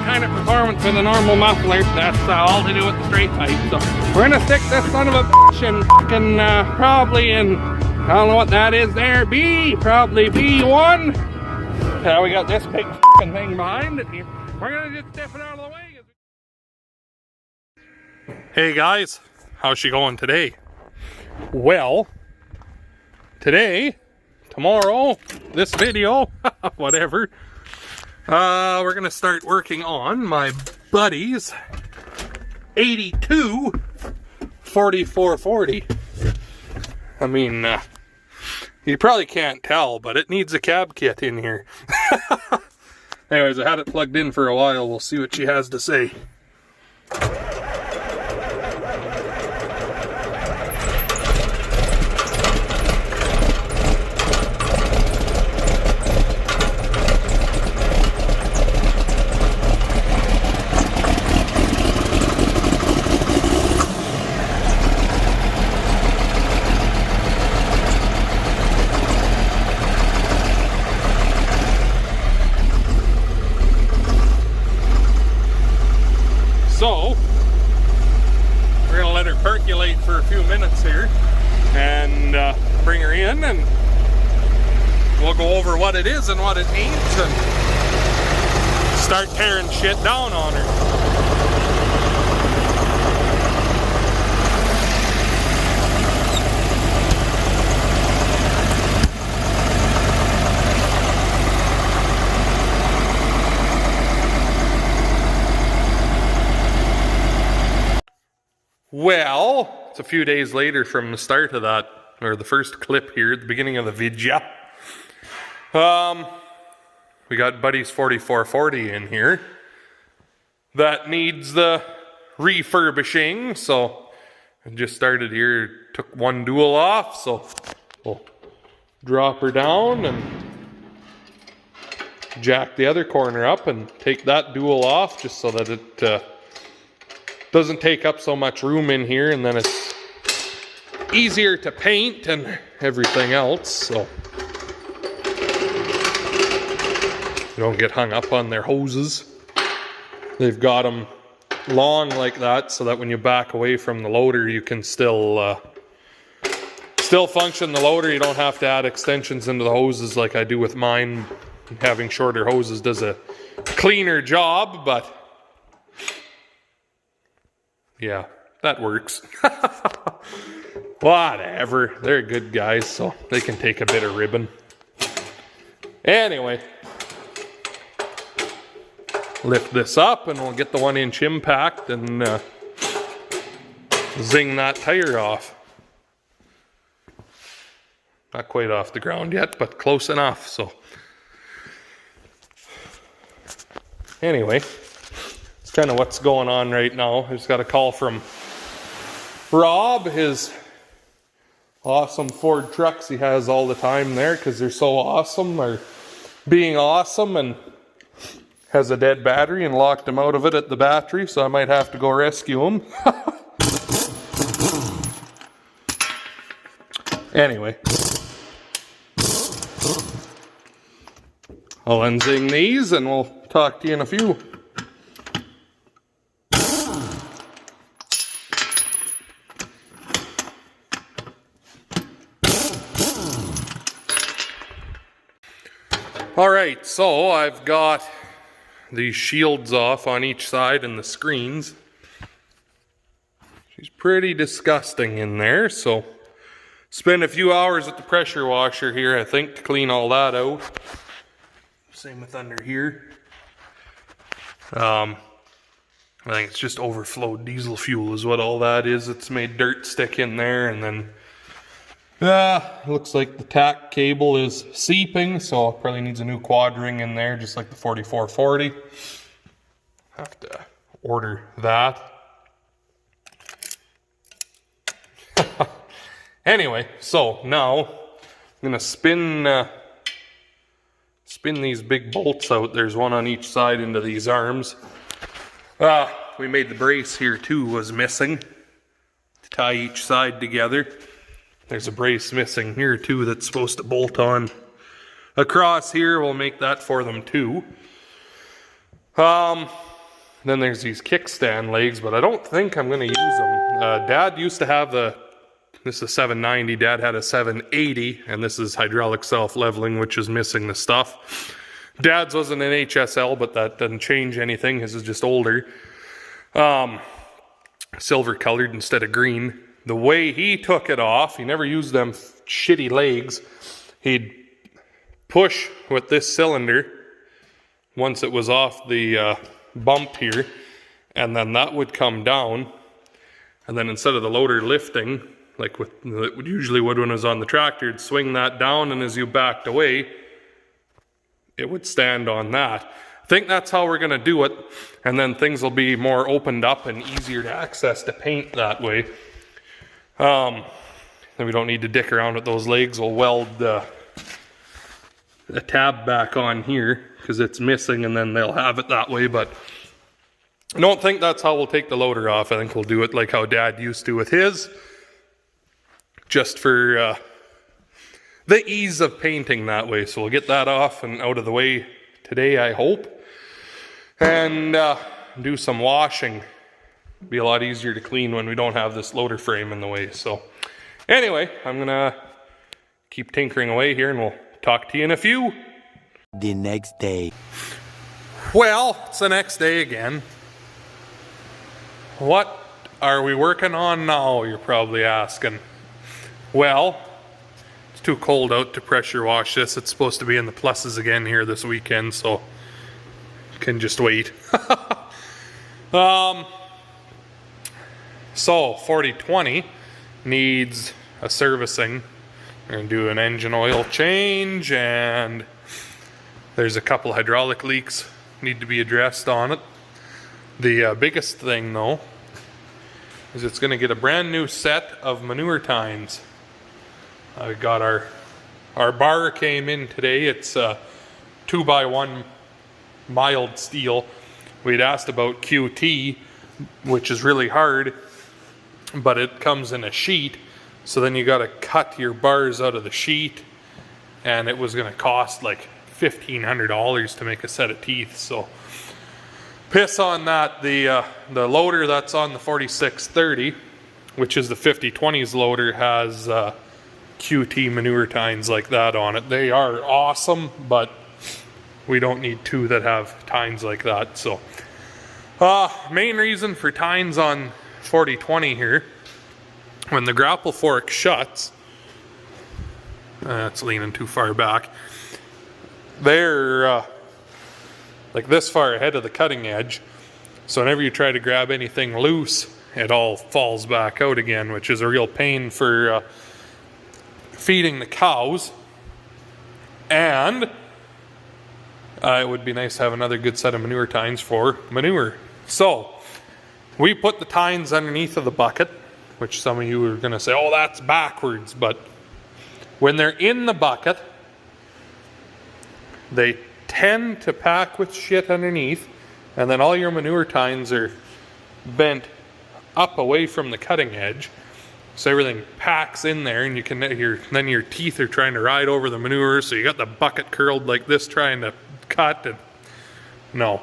kind of performance with a normal muffler. That's all to do with the straight pipe. So we're gonna stick this son of a bitch in fucking probably in, I don't know what that is there, probably B1. We got this big fucking thing behind it here. We're gonna just step it out of the way. Hey guys, how's she going today? Well, today, tomorrow, this video, whatever, we're gonna start working on my buddy's 82 4440. I mean, you probably can't tell, but it needs a cab kit in here. Anyways, I had it plugged in for a while. We'll see what she has to say. So, we're going to let her percolate for a few minutes here and bring her in, and we'll go over what it is and what it needs and start tearing shit down on her. Well, it's a few days later from the start of that, or the first clip here at the beginning of the video. We got Buddy's 4440 in here. That needs the refurbishing, so I just started here, took one dual off, so we'll drop her down and jack the other corner up and take that dual off just so that it doesn't take up so much room in here, and then it's easier to paint and everything else, so you don't get hung up on their hoses. They've got them long like that so that when you back away from the loader you can still function the loader. You don't have to add extensions into the hoses like I do with mine. Having shorter hoses does a cleaner job, but yeah, that works. Whatever. They're good guys, so they can take a bit of ribbon. Anyway, lift this up and we'll get the 1-inch impact and zing that tire off. Not quite off the ground yet, but close enough, so. Anyway, kind of what's going on right now. I just got a call from Rob, his awesome Ford trucks he has all the time there because they're so awesome, or being awesome, and has a dead battery and locked him out of it at the battery, so I might have to go rescue him. Anyway, I'll unzing these and we'll talk to you in a few. Alright, so I've got these shields off on each side and the screens. She's pretty disgusting in there, so spend a few hours at the pressure washer here, I think, to clean all that out. Same with under here. I think it's just overflowed diesel fuel is what all that is. It's made dirt stick in there, and then looks like the tack cable is seeping, so probably needs a new quad ring in there, just like the 4440. Have to order that. Anyway, so now I'm gonna spin these big bolts out. There's one on each side into these arms. We made the brace here too, was missing to tie each side together. There's a brace missing here too that's supposed to bolt on across here. We'll make that for them too. Then there's these kickstand legs, but I don't think I'm going to use them. Dad used to have this is a 790, Dad had a 780, and this is hydraulic self-leveling, which is missing the stuff. Dad's wasn't an HSL, but that doesn't change anything. His is just older. Silver colored instead of green. The way he took it off, he never used them shitty legs. He'd push with this cylinder once it was off the bump here, and then that would come down, and then instead of the loader lifting, like it usually would when it was on the tractor, it'd swing that down, and as you backed away, it would stand on that. I think that's how we're going to do it, and then things will be more opened up and easier to access to paint that way. Then we don't need to dick around with those legs. We'll weld a tab back on here because it's missing, and then they'll have it that way. But I don't think that's how we'll take the loader off. I think we'll do it like how Dad used to with his, just for the ease of painting that way. So we'll get that off and out of the way today, I hope, and do some washing. Be a lot easier to clean when we don't have this loader frame in the way. So anyway, I'm gonna keep tinkering away here, and we'll talk to you in a few. The next day. Well, it's the next day again. What are we working on now, you're probably asking. Well, it's too cold out to pressure wash this. It's supposed to be in the pluses again here this weekend, so can just wait. So 4020 needs a servicing. We're going to do an engine oil change, and there's a couple hydraulic leaks need to be addressed on it. The biggest thing though is it's going to get a brand new set of manure tines. I got our bar came in today. It's 2x1 mild steel. We'd asked about QT, which is really hard, but it comes in a sheet, so then you got to cut your bars out of the sheet, and it was going to cost like $1,500 to make a set of teeth. So piss on that. The loader that's on the 4630, which is the 5020's loader, has QT manure tines like that on it. They are awesome, but we don't need two that have tines like that. So main reason for tines on 4020 here, when the grapple fork shuts, it's leaning too far back, they're like this far ahead of the cutting edge, so whenever you try to grab anything loose, it all falls back out again, which is a real pain for feeding the cows. And it would be nice to have another good set of manure tines for manure. So we put the tines underneath of the bucket, which some of you are going to say, oh, that's backwards. But when they're in the bucket, they tend to pack with shit underneath, and then all your manure tines are bent up away from the cutting edge, so everything packs in there, and then your teeth are trying to ride over the manure, so you got the bucket curled like this trying to cut. And no.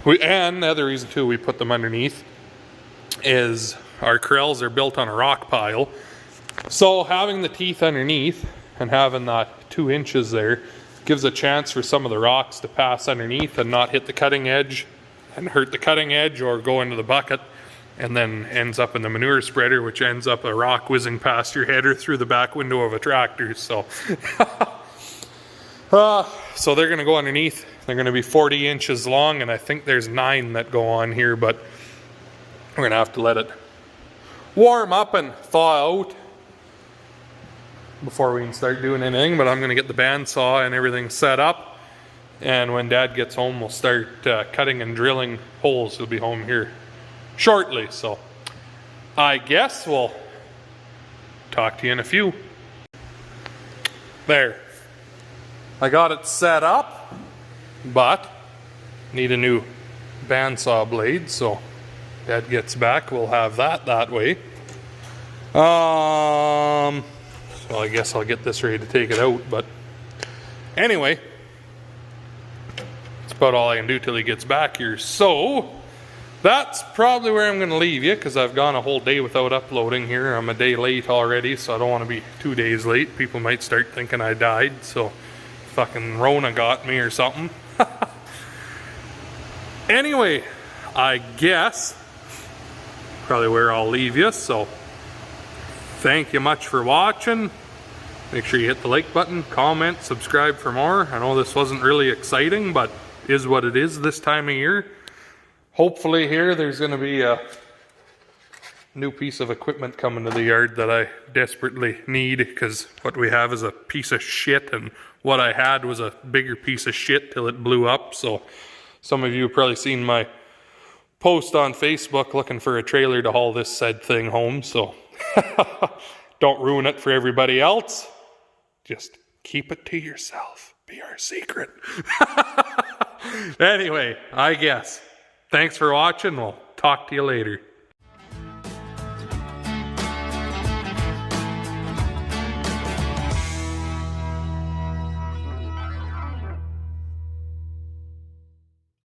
And the other reason too we put them underneath is our corrals are built on a rock pile, so having the teeth underneath and having that 2 inches there gives a chance for some of the rocks to pass underneath and not hit the cutting edge and hurt the cutting edge, or go into the bucket and then ends up in the manure spreader, which ends up a rock whizzing past your head or through the back window of a tractor. So so they're going to go underneath. They're going to be 40 inches long, and I think there's 9 that go on here, but we're going to have to let it warm up and thaw out before we can start doing anything. But I'm going to get the bandsaw and everything set up, and when Dad gets home, we'll start cutting and drilling holes. He'll be home here shortly, so I guess we'll talk to you in a few. There. I got it set up, but need a new bandsaw blade, so Dad gets back, we'll have that way. So I guess I'll get this ready to take it out, but anyway, let's about all I can do till he gets back here. So that's probably where I'm going to leave you, because I've gone a whole day without uploading here. I'm a day late already, so I don't want to be 2 days late. People might start thinking I died, so fucking Rona got me or something. Anyway, I guess probably where I'll leave you. So thank you much for watching. Make sure you hit the like button, comment, subscribe for more. I know this wasn't really exciting, but is what it is this time of year. Hopefully here there's going to be a new piece of equipment coming to the yard that I desperately need, because what we have is a piece of shit, and what I had was a bigger piece of shit till it blew up. So some of you have probably seen my post on Facebook looking for a trailer to haul this said thing home. So don't ruin it for everybody else. Just keep it to yourself. Be our secret. Anyway, I guess. Thanks for watching. We'll talk to you later.